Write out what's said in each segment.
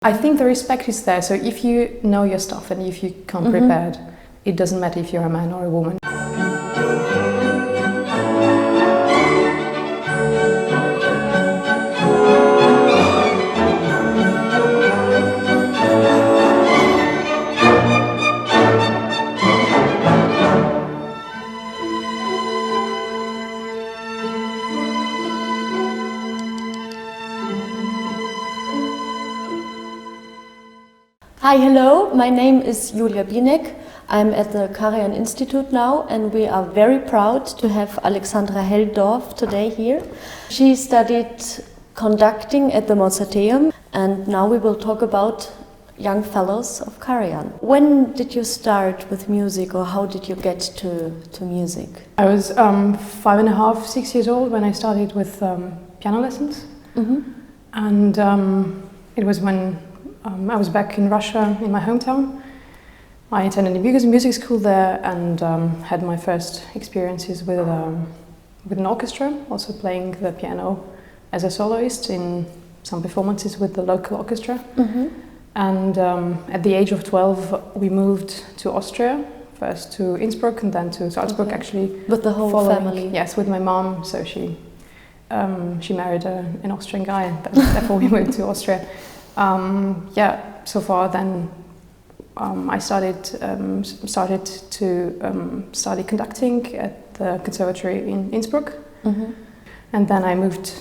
I think the respect is there, so if you know your stuff and if you come prepared, it doesn't matter if you're a man or a woman. Hi, hello, my name is Binek. I'm at the Karajan Institute now, and we are very proud to have Alexandra Helldorff today here. She studied conducting at the Mozarteum, and now we will talk about young fellows of Karajan. When did you start with music, or how did you get to music? I was 5.5, 6 years old when I started with piano lessons, and it was when I was back in Russia, in my hometown. I attended a music school there and had my first experiences with an orchestra, also playing the piano as a soloist in some performances with the local orchestra. And at the age of 12, we moved to Austria, first to Innsbruck and then to Salzburg, actually. With the whole family? Yes, with my mom. So she married an Austrian guy, and therefore we moved to Austria. So far then I started to study conducting at the conservatory in Innsbruck, and then I moved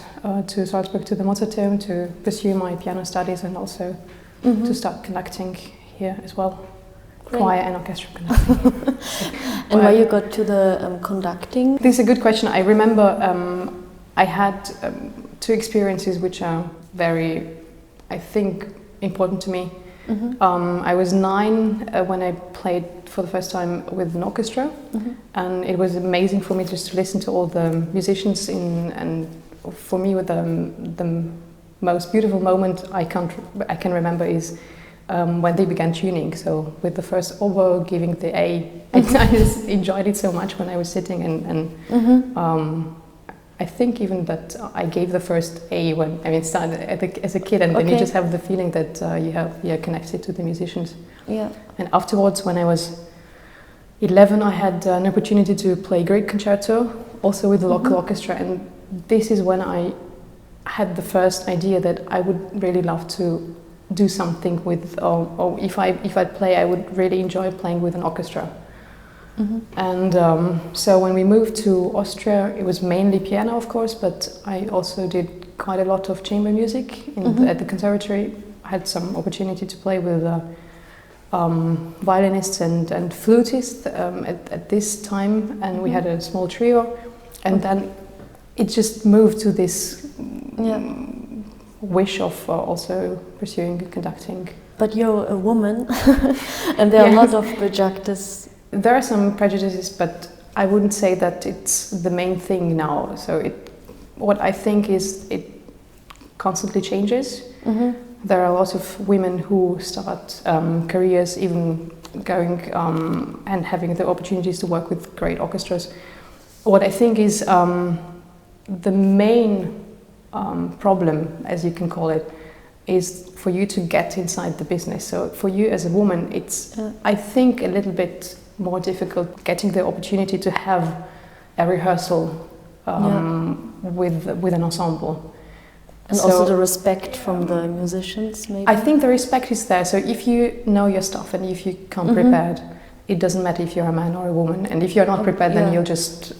to Salzburg to the Mozarteum to pursue my piano studies and also to start conducting here as well, choir and orchestral conducting. And why you got to the conducting? This is a good question. I remember I had two experiences which are very, I think, important to me. I was 9 when I played for the first time with an orchestra, and it was amazing for me just to listen to all the musicians and for me, with the most beautiful moment I can remember is when they began tuning. So with the first oboe giving the A, I just enjoyed it so much when I was sitting and I think even that I gave the first A when started as a kid, and then you just have the feeling that you're connected to the musicians. Yeah. And afterwards, when I was 11, I had an opportunity to play Greek concerto, also with the local orchestra, and this is when I had the first idea that I would really love to do something with, or if I play, I would really enjoy playing with an orchestra. And so when we moved to Austria, it was mainly piano, of course, but I also did quite a lot of chamber music at the conservatory. I had some opportunity to play with violinists and flutists at this time, and we had a small trio, and then it just moved to this wish of also pursuing conducting. But you're a woman, and there are a lot of prejudices. There are some prejudices, but I wouldn't say that it's the main thing now. So what I think is it constantly changes. There are a lot of women who start careers, even going and having the opportunities to work with great orchestras. What I think is the main problem, as you can call it, is for you to get inside the business. So for you as a woman, it's I think a little bit more difficult getting the opportunity to have a rehearsal with an ensemble. And so, also the respect from the musicians, maybe? I think the respect is there. So if you know your stuff and if you come prepared, it doesn't matter if you're a man or a woman. And if you're not prepared, then you'll just,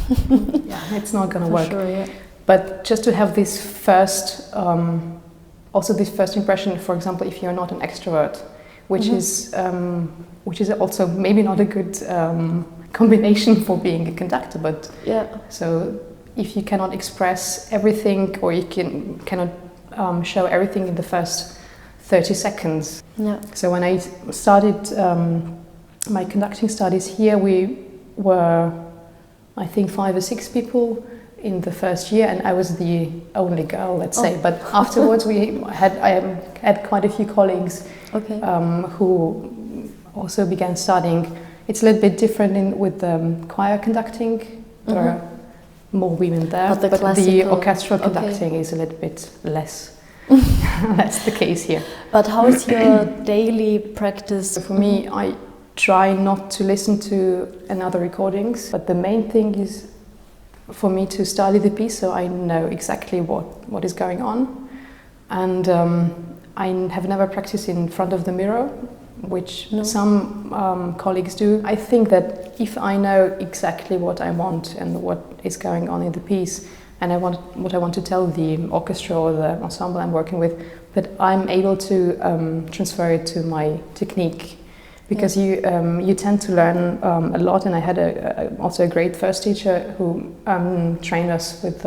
it's not going to work. Sure, But just to have this first, also this first impression, for example, if you're not an extrovert, which is also maybe not a good combination for being a conductor, but so if you cannot express everything, or you cannot show everything in the first 30 seconds. So when I started my conducting studies here, we were, I think, 5 or 6 people in the first year, and I was the only girl, let's say. But afterwards, I had quite a few colleagues who also began studying. It's a little bit different with choir conducting. There are more women there, but the orchestral conducting is a little bit less. that's the case here. But how is your daily practice? For me, I try not to listen to another recordings, but the main thing is for me to study the piece so I know exactly what is going on. And I have never practiced in front of the mirror, which some colleagues do. I think that if I know exactly what I want and what is going on in the piece, and what I want to tell the orchestra or the ensemble I'm working with, that I'm able to transfer it to my technique. Because you tend to learn a lot, and I had also a great first teacher who trained us with,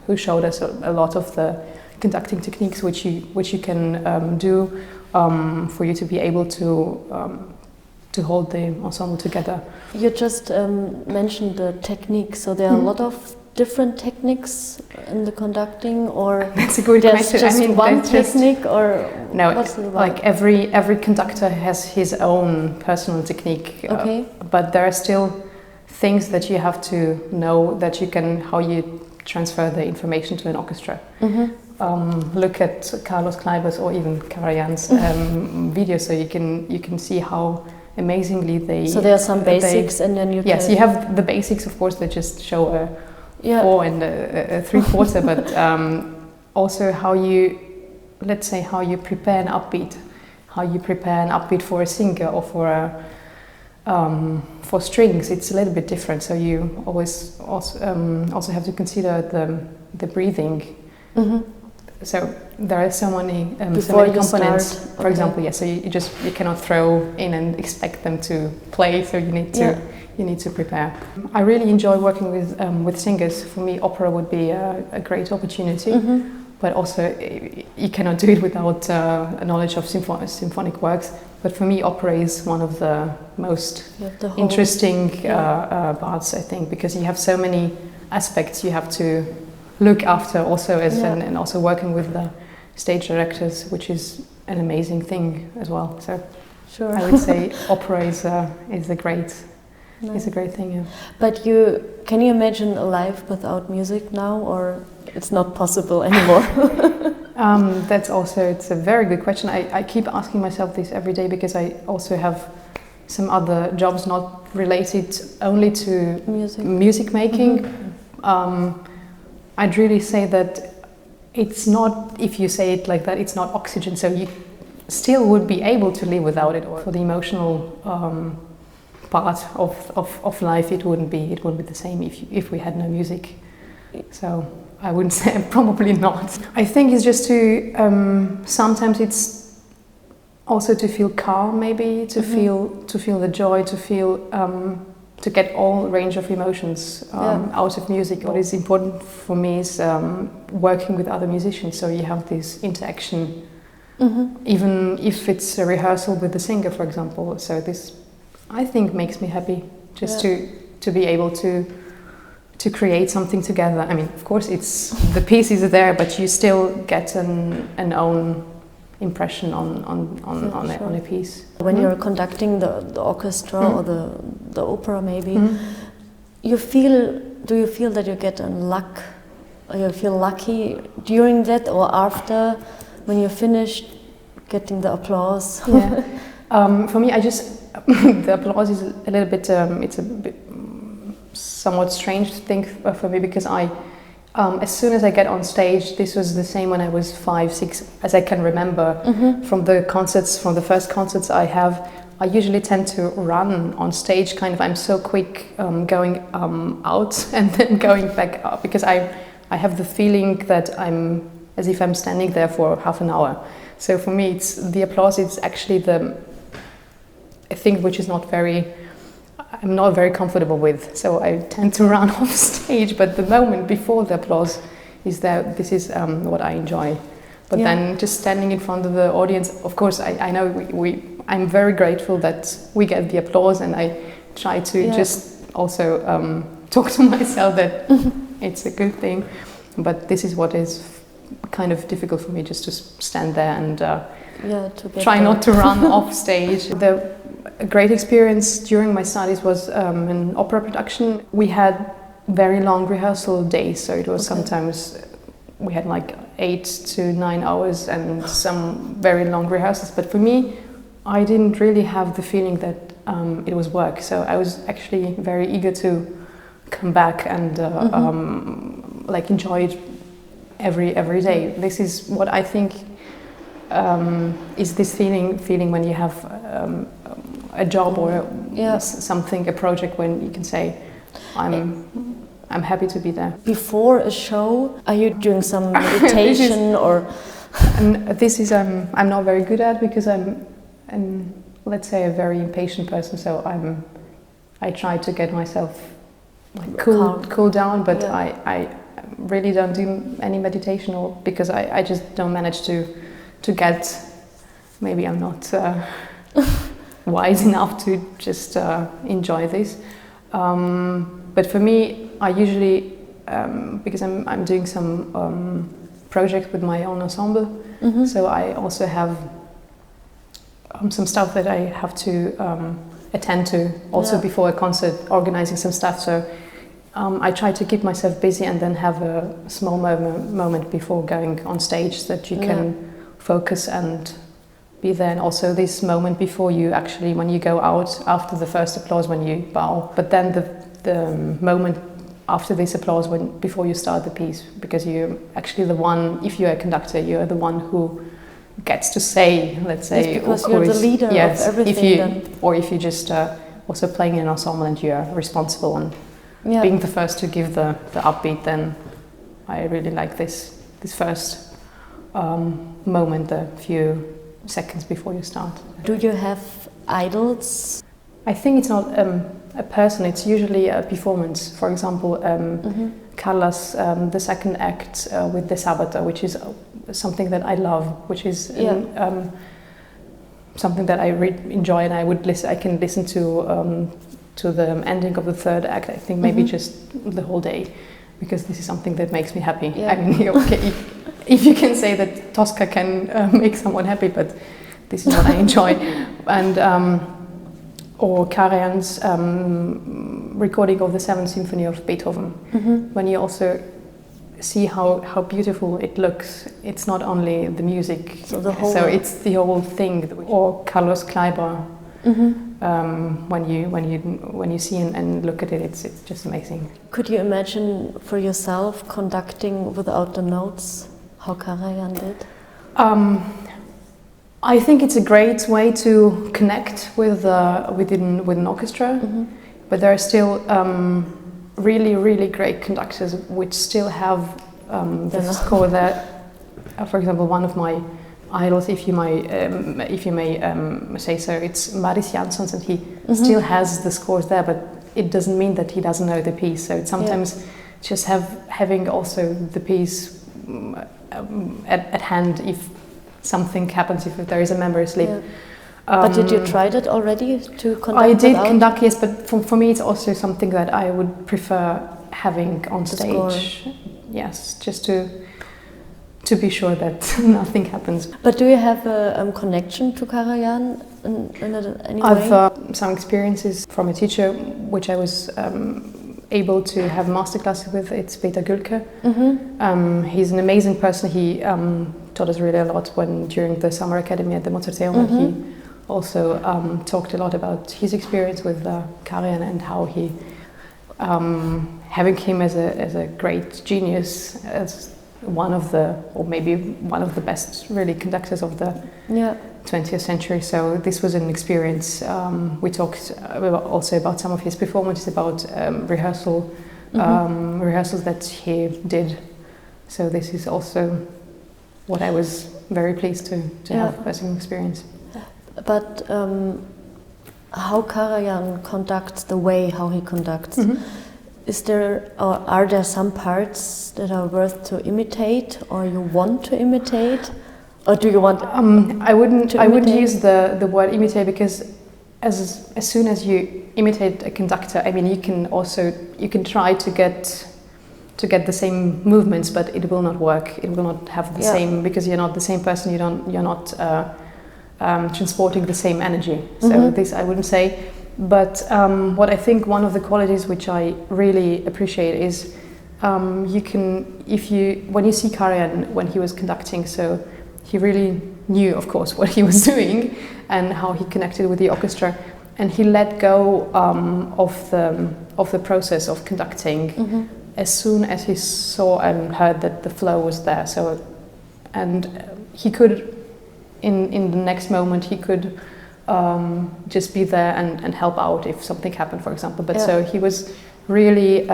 who showed us a lot of the conducting techniques which you can do for you to be able to hold the ensemble together. You just mentioned the technique, so there are a lot of different techniques in the conducting, or that's a good question. Just one technique, or no? Like every conductor has his own personal technique. Okay. But there are still things that you have to know that you can how you transfer the information to an orchestra. Look at Carlos Kleiber's or even Karajan's video, so you can see how amazingly they. So there are some basics, and then you. Yes, you have the basics, of course, that just show a 4 and a 3/4, but also how you, let's say, how you prepare an upbeat for a singer or for strings. It's a little bit different, so you always also have to consider the breathing. So there are so many components. For example, so you cannot throw in and expect them to play. So you need to prepare. I really enjoy working with singers. For me, opera would be a great opportunity. But also you cannot do it without a knowledge of symphonic works. But for me, opera is one of the most interesting parts, I think, because you have so many aspects you have to look after also and also working with the stage directors, which is an amazing thing as well. So I would say opera is a great thing. Yeah. But can you imagine a life without music now, or it's not possible anymore? It's a very good question. I keep asking myself this every day because I also have some other jobs not related only to music making. I'd really say that it's not, if you say it like that, it's not oxygen, so you still would be able to live without it. Or for the emotional part of life, it wouldn't be the same if we had no music. So I wouldn't say, probably not. I think it's just to, sometimes it's also to feel calm, maybe, to feel the joy, to feel, to get all range of emotions out of music. What is important for me is working with other musicians, so you have this interaction, even if it's a rehearsal with the singer, for example. So this, I think, makes me happy, just to be able to create something together. I mean, of course, the piece is there, but you still get an own impression on a piece. When you're conducting the orchestra or the opera, maybe, do you feel that you get luck, or you feel lucky during that or after, when you finished getting the applause? For me, the applause is a little bit, it's a bit somewhat strange thing for me, because as soon as I get on stage, this was the same when I was 5, 6, as I can remember from the first concerts I have. I usually tend to run on stage, I'm so quick going out and then going back up, because I have the feeling that I'm as if I'm standing there for half an hour. So for me, the applause is actually a thing which is I'm not very comfortable with, so I tend to run off stage. But the moment before the applause is that this is what I enjoy. But then just standing in front of the audience, of course, I know I'm very grateful that we get the applause, and I try to just also talk to myself that it's a good thing. But this is what is kind of difficult for me, just to stand there and try not to run off stage. A great experience during my studies was an opera production. We had very long rehearsal days, so it was sometimes we had like 8 to 9 hours and some very long rehearsals. But for me, I didn't really have the feeling that it was work. So I was actually very eager to come back and like enjoy it every day. This is what I think is this feeling when you have a job or something, a project, when you can say, I'm happy to be there. Before a show, are you doing some meditation or? This is I'm not very good at, because I'm let's say a very impatient person. So I try to get myself like cool down, but I really don't do any meditation, or because I just don't manage to get. Maybe I'm not wise enough to just enjoy this. But for me, I usually, because I'm doing some project with my own ensemble, so I also have some stuff that I have to attend to also before a concert, organizing some stuff. So I try to keep myself busy and then have a small moment before going on stage, so that you can focus and be there. And also this moment before you actually, when you go out after the first applause, when you bow, but then the moment after this applause, before you start the piece, because you're actually the one, if you're a conductor, you're the one who gets to say, let's say, because you're the leader of everything. If you just also playing in an ensemble and you're responsible and being the first to give the upbeat, then I really like this first moment, the few seconds before you start. Do you have idols? I think it's not a person, it's usually a performance. For example, Carla's the second act with the Sabato, which is something that I love, which is something that I enjoy, and I can listen to the ending of the third act, I think maybe just the whole day, because this is something that makes me happy. I mean, okay, if you can say that Tosca can make someone happy, but this is what I enjoy. And or Karajan's recording of the 7th Symphony of Beethoven, when you also see how beautiful it looks. It's not only the music, so it's the whole thing. Or Carlos Kleiber, when you see and look at it, it's just amazing. Could you imagine for yourself conducting without the notes, how Karajan did? I think it's a great way to connect with an orchestra, but there are still really great conductors which still have the score there. For example, one of my idols, if you may say so, it's Maris Janssons, and he still has the scores there, but it doesn't mean that he doesn't know the piece. So it's sometimes just having also the piece at hand if something happens, if there is a member asleep. But did you try that already to conduct? I did conduct, yes, but for me it's also something that I would prefer having on stage. Yes, just to be sure that nothing happens. But do you have a connection to Karajan in any way? I've some experiences from a teacher which I was able to have masterclasses with. It's Peter Gülke. He's an amazing person. He taught us really a lot during the summer academy at the Mozarteum, and he also talked a lot about his experience with Karajan and how he, having him as a great genius, as one of the best really conductors of the 20th century. So this was an experience. We talked also about some of his performances, about rehearsals that he did. So this is also what I was very pleased to have as an experience. But how Karajan conducts, the way how he conducts, is there, or are there some parts that are worth to imitate, or you want to imitate, or do you want? I wouldn't use the word imitate, because as soon as you imitate a conductor, I mean, you can try to get the same movements, but it will not work. It will not have the same, because you're not the same person. You're not transporting the same energy. So this I wouldn't say. But what I think one of the qualities which I really appreciate is you can, when you see Karajan when he was conducting, so he really knew, of course, what he was doing and how he connected with the orchestra, and he let go of the process of conducting as soon as he saw and heard that the flow was there. So, and he could, in the next moment, he could just be there and help out if something happened, for example. But so he was really,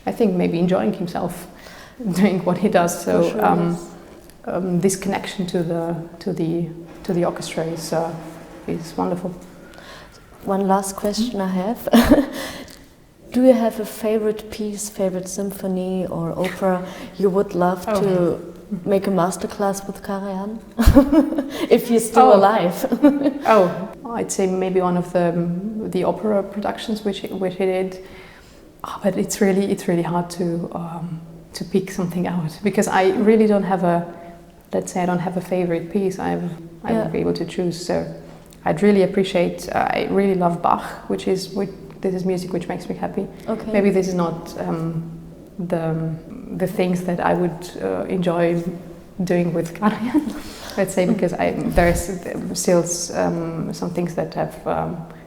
I think, maybe enjoying himself doing what he does. So sure, this connection to the orchestra is wonderful. One last question I have. Do you have a favorite piece, favorite symphony or opera you would love to make a masterclass with Karajan? If he's still alive. I'd say maybe one of the opera productions which he did. But it's really hard to pick something out, because I really don't have I don't have a favorite piece I would be able to choose. So I'd really appreciate, I really love Bach, this is music which makes me happy. Okay. Maybe this is not the things that I would enjoy doing with Karajan, let's say, because there's still some things that have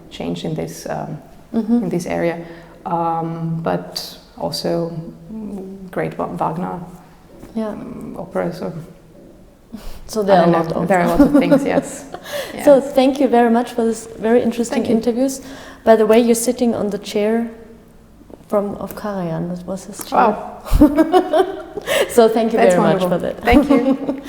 changed in this area. But also great Wagner operas. So there are a lot of things, yes. So thank you very much for this very interesting interviews. By the way, you're sitting on the chair of Karajan. That was his chair. Wow. So thank you very much for that. Thank you.